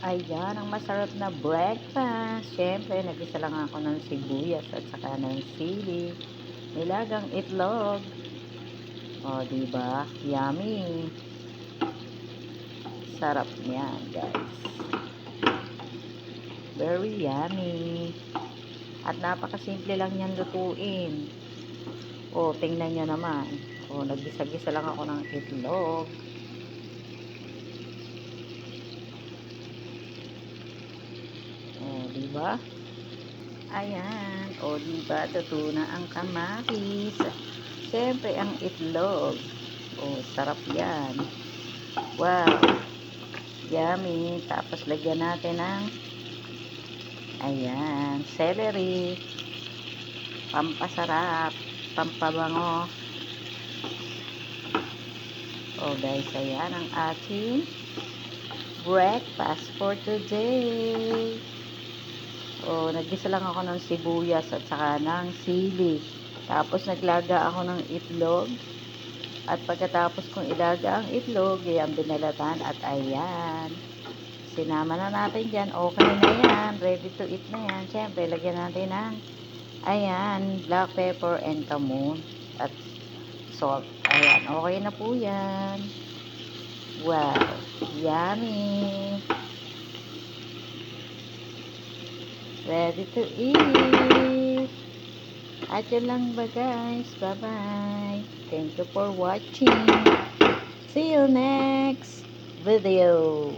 Ayan, ang masarap na breakfast. Siyempre, nagisa lang ako ng sibuyas at saka ng sili. Nilagang itlog. O, di ba? Yummy. Sarap niyan, guys. Very yummy. At napakasimple lang yan lutuin. O, tingnan nyo naman. O, naggisa-gisa lang ako ng itlog. O, di ba? Ayan. O, diba? Luto na ang kamatis. Siyempre, ang itlog. O, sarap yan. Wow. Yummy. Tapos, lagyan natin ng ayan, celery. Pampasarap. Pampabango. O, guys, ayan ang ating breakfast for today. O, naggisa lang ako ng sibuyas at saka ng sili. Tapos, naglaga ako ng itlog. At pagkatapos kong ilaga ang itlog, ayan, binalatan. At ayan, sinama na natin dyan. Okay na yan. Ready to eat na yan. Siyempre, lagyan natin ng, ayan, black pepper and kamon. At salt. Ayan, okay na po yan. Wow, yummy. Ready to eat. At yun lang ba, guys. Bye-bye. Thank you for watching. See you next video.